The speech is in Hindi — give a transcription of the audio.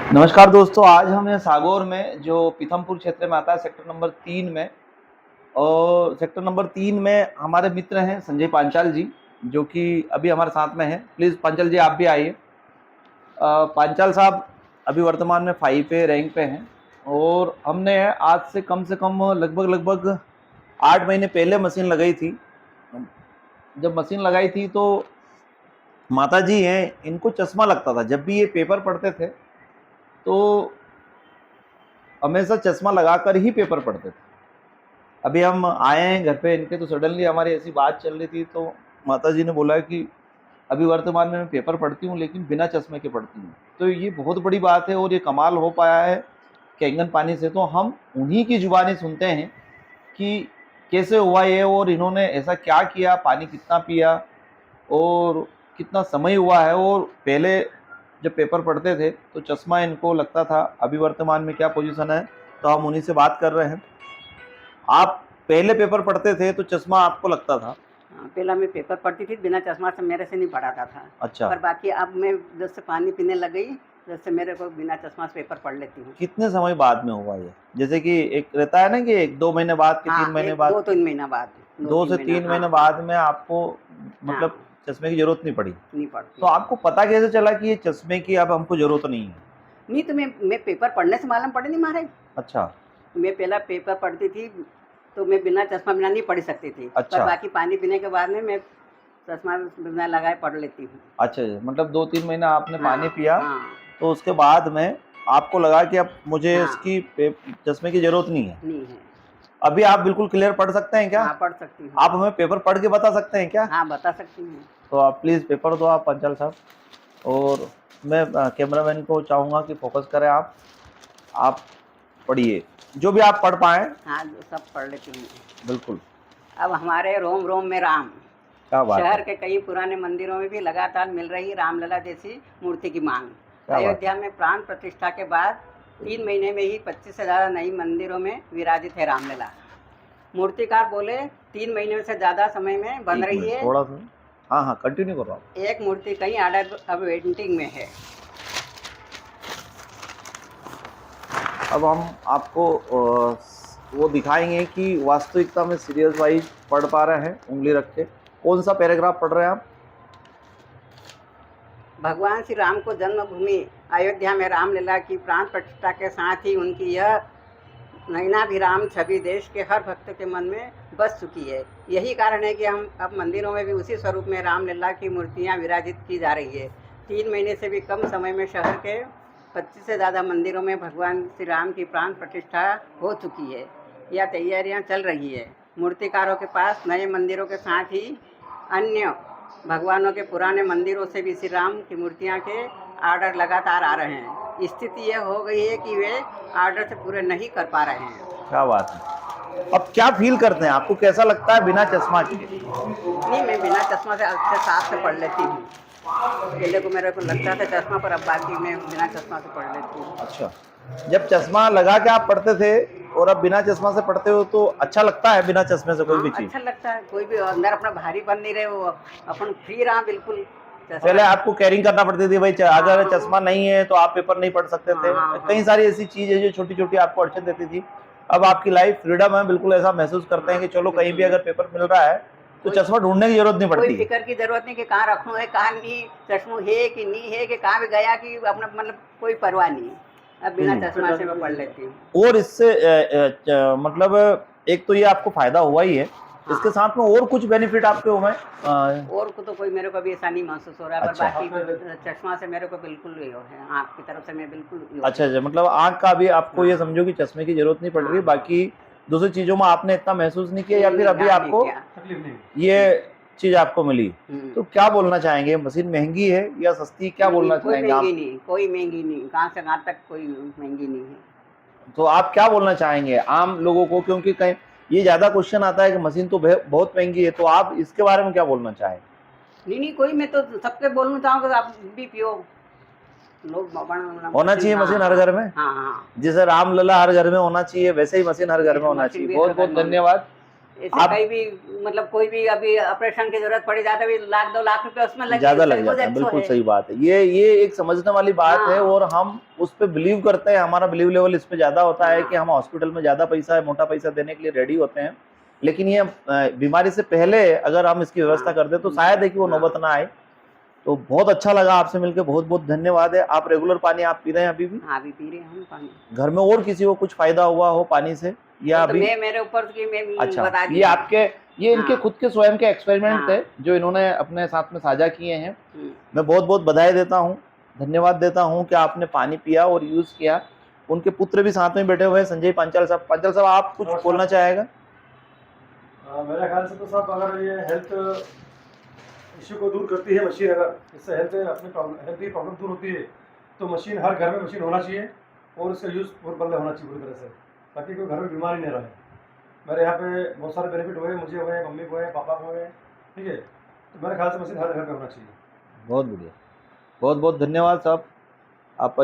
नमस्कार दोस्तों, आज हम हैं सागौर में जो पीथमपुर क्षेत्र में आता है सेक्टर नंबर 3 में। और सेक्टर नंबर 3 में हमारे मित्र हैं संजय पांचाल जी, जो कि अभी हमारे साथ में हैं। प्लीज़ पांचाल जी आप भी आइए। पांचाल साहब अभी वर्तमान में 5 पे रैंक पे हैं और हमने आज से कम लगभग 8 महीने पहले मशीन लगाई थी। जब मशीन लगाई थी तो माता जी हैं, इनको चश्मा लगता था। जब भी ये पेपर पढ़ते थे तो हमेशा चश्मा लगाकर ही पेपर पढ़ते थे। अभी हम आए हैं घर पे इनके, तो सडनली हमारी ऐसी बात चल रही थी, तो माता जी ने बोला कि अभी वर्तमान में मैं पेपर पढ़ती हूँ लेकिन बिना चश्मे के पढ़ती हूँ। तो ये बहुत बड़ी बात है और ये कमाल हो पाया है कैंगन पानी से। तो हम उन्हीं की जुबानी सुनते हैं कि कैसे हुआ ये और इन्होंने ऐसा क्या किया, पानी कितना पिया और कितना समय हुआ है। और पहले जब पेपर पढ़ते थे तो चश्मा इनको लगता था, अभी वर्तमान में क्या पोजीशन है, तो हम उन्हीं से बात कर रहे हैं। आप पहले पेपर पढ़ते थे तो चश्मा आपको लगता था? हाँ, पहला मैं पेपर पढ़ती थी, बिना चश्मा से मेरे से नहीं पढ़ाता था। अच्छा। पर बाकी अब मैं जब से पानी पीने लग गई, जब से मेरे को बिना चश्मा से पेपर पढ़ लेती हूँ। कितने समय बाद में हुआ ये? जैसे कि एक रहता है ना कि 1-2 महीने बाद कि 3 महीने बाद? 2-3 महीना बाद। 2 से 3 महीने बाद में आपको मतलब हाँ, चश्मे की जरूरत नहीं पड़ी। नहीं पढ़ती। तो आपको पता कैसे चला कि ये चश्मे की अब हमको जरूरत नहीं है? नहीं तो मैं पेपर पढ़ने से मालूम पड़े नहीं मारे। अच्छा। मैं पहला पेपर पढ़ती थी तो मैं बिना चश्मा बिना नहीं पढ़ सकती थी। अच्छा। पर बाकी पानी पीने के बाद में मैं चश्मा बिना लगाए पढ़ लेती हूँ। अच्छा, मतलब 2-3 महीने आपने पानी हाँ, पिया हाँ, तो उसके बाद में आपको लगा कि अब मुझे हाँ, इसकी चश्मे की जरूरत नहीं है। नहीं है। अभी आप बिल्कुल क्लियर पढ़ सकते हैं क्या? हाँ, पढ़ सकती हूँ। आप हमें पेपर पढ़ के बता सकते हैं क्या? हाँ, बता सकती हूँ। तो आप प्लीज़ पेपर दो आप पंचाल साहब। और मैं कैमरामैन को चाहूँगा कि फोकस करें आप पढ़िए जो भी आप पढ़ पाएँ। हाँ, जो सब पढ़ लेती हूँ। बिल्कुल। अब हमारे रोम रोम में राम, क्या बात शहर है। के कई पुराने मंदिरों में भी लगातार मिल रही रामलला जैसी मूर्ति की मांग। क्या बात। अयोध्या में प्राण प्रतिष्ठा के बाद 3 महीने में ही 25 से ज़्यादा नई मंदिरों में विराजित है रामलला। मूर्तिकार बोले 3 महीने से ज़्यादा समय में बन एक रही मिनट है। थोड़ा सा, हाँ हाँ कंटिन्यू करो आप। एक मूर्ति कई ऑर्डर अब वेटिंग में है। अब हम आपको वो दिखाएंगे कि वास्तविकता में सीरियस वाइज पढ़ पा रहे हैं उंगली रख के। कौन सा पैराग्राफ पढ़ रहे हैं आप? भगवान श्री राम को जन्मभूमि अयोध्या में रामलला की प्राण प्रतिष्ठा के साथ ही उनकी यह नयनाभिराम छवि देश के हर भक्त के मन में बस चुकी है। यही कारण है कि हम अब मंदिरों में भी उसी स्वरूप में रामलला की मूर्तियां विराजित की जा रही है। 3 महीने से भी कम समय में शहर के 25 से ज़्यादा मंदिरों में भगवान श्री राम की प्राण प्रतिष्ठा हो चुकी है या तैयारियां चल रही है। मूर्तिकारों के पास नए मंदिरों के साथ ही अन्य भगवानों के पुराने मंदिरों से भी श्री राम की मूर्तियां के ऑर्डर लगातार आ रहे हैं। स्थिति यह हो गई है कि वे ऑर्डर से पूरे नहीं कर पा रहे हैं। क्या बात है। अब क्या फील करते हैं, आपको कैसा लगता है बिना चश्मा के? नहीं, मैं बिना चश्मा से अच्छे साफ से पढ़ लेती हूँ। पहले को मेरे को लगता था चश्मा, पर अब बाकी मैं बिना चश्मा से पढ़ लेती हूँ। अच्छा, जब चश्मा लगा के आप पढ़ते थे और अब बिना चश्मा से पढ़ते हो तो अच्छा लगता है बिना चश्मे से कोई भी चीज? अच्छा लगता है। कोई भी अंदर अपना भारी बन नहीं रहे, वो अपन फ्री रहा बिल्कुल। पहले आपको कैरिंग करना पड़ती थी भाई, अगर चश्मा नहीं है तो आप पेपर नहीं पढ़ सकते थे। कई सारी ऐसी चीज है जो छोटी छोटी आपको अड़चन देती थी। अब आपकी लाइफ फ्रीडम है, बिल्कुल ऐसा महसूस करते हैं कि चलो कहीं भी अगर पेपर मिल रहा है तो चश्मा ढूंढने की जरूरत नहीं कोई पड़ती। फिक्र की जरूरत नहीं कि कहाँ रखूँ है, कहाँ नहीं, चश्मो है कि नहीं है, कि कहाँ भी गया कि अपना मतलब कोई परवाह नहीं। अब बिना चश्मा से मैं पढ़ लेती हूँ। और इससे मतलब एक तो ये आपको फायदा हुआ ही है, इसके साथ में और कुछ बेनिफिट आपके हुए? और को तो कोई मेरे को भी ऐसा नहीं महसूस हो रहा है। अच्छा। पर बाकी चश्मा से मेरे को बिल्कुल ये है, आँख की तरफ से मैं बिल्कुल अच्छा अच्छा, मतलब आँख का भी आपको ये समझो कि चश्मे की जरूरत नहीं पड़ रही, बाकी दूसरी चीजों में आपने इतना महसूस नहीं किया या फिर अभी आपको ये चीज आपको मिली? तो क्या बोलना चाहेंगे, मशीन महंगी है या सस्ती, क्या बोलना चाहेंगे आप? कोई महंगी नहीं, कहाँ से कहाँ तक कोई महंगी नहीं है। तो आप क्या बोलना चाहेंगे आम लोगों को, क्योंकि कहीं ये ज्यादा क्वेश्चन आता है कि मशीन तो बहुत महंगी है, तो आप इसके बारे में क्या बोलना चाहेंगे? नहीं कोई, मैं तो सबके बोलना चाहूँगा आप भी पियो। लोग होना चाहिए मशीन हर घर में। हाँ, जैसे रामलला हर घर में होना चाहिए वैसे ही मशीन हर घर में होना चाहिए। बहुत बहुत धन्यवाद। ऐसे आप- कहीं भी मतलब कोई भी अभी ऑपरेशन की जरूरत पड़ी जाता है, 1-2 लाख रुपए उसमें लगे, ज्यादा उससे लग वो जाता है, अच्छो बिल्कुल है। सही बात है। ये एक समझने वाली बात है हाँ। और हम उस पे बिलीव करते हैं, हमारा बिलीव लेवल इस पे ज्यादा होता है हाँ। कि हम हॉस्पिटल में ज्यादा पैसा मोटा पैसा देने के लिए रेडी होते हैं, लेकिन ये बीमारी से पहले अगर हम इसकी व्यवस्था हाँ। कर दे तो शायद है कि वो हाँ। नौबत ना आए। तो बहुत अच्छा लगा आपसे मिलकर, बहुत बहुत धन्यवाद है। आप रेगुलर पानी आप पी रहे हैं अभी भी? हाँ, अभी पी रहे हैं हम पानी। घर में और किसी को कुछ फायदा हुआ हो पानी से या वो तो अभी? मैं मेरे ऊपर की मैं अच्छा, बता दी ये थी। आपके, ये इनके हाँ। खुद के स्वयं के एक्सपेरिमेंट थे हाँ। जो इन्होंने अपने साथ में साझा किए हैं। हम्म। मैं बहुत बहुत बधाई देता हूँ, धन्यवाद देता हूँ कि आपने पानी पिया और यूज किया। उनके पुत्र भी साथ में बैठे हुए हैं, संजय पांचाल साहब। पांचाल साहब, आप कुछ नमस्कार। बोलना चाहेगा? मेरे ख्याल से तो साहब अगर ये हेल्थ इशू को दूर करती है मशीन, अगर इससे हेल्थ की प्रॉब्लम दूर होती है तो मशीन, हर घर में मशीन होना चाहिए और इसका यूज़ बंद होना चाहिए पूरी तरह से, ताकि कोई घर में बीमारी नहीं रहे। मेरे यहाँ पे बहुत सारे बेनिफिट हुए, मुझे हुए, मम्मी को हुए, पापा को हुए, ठीक है। तो मेरे ख्याल से मशीन हर घर में होना चाहिए। बहुत बढ़िया, बहुत बहुत धन्यवाद साहब। आप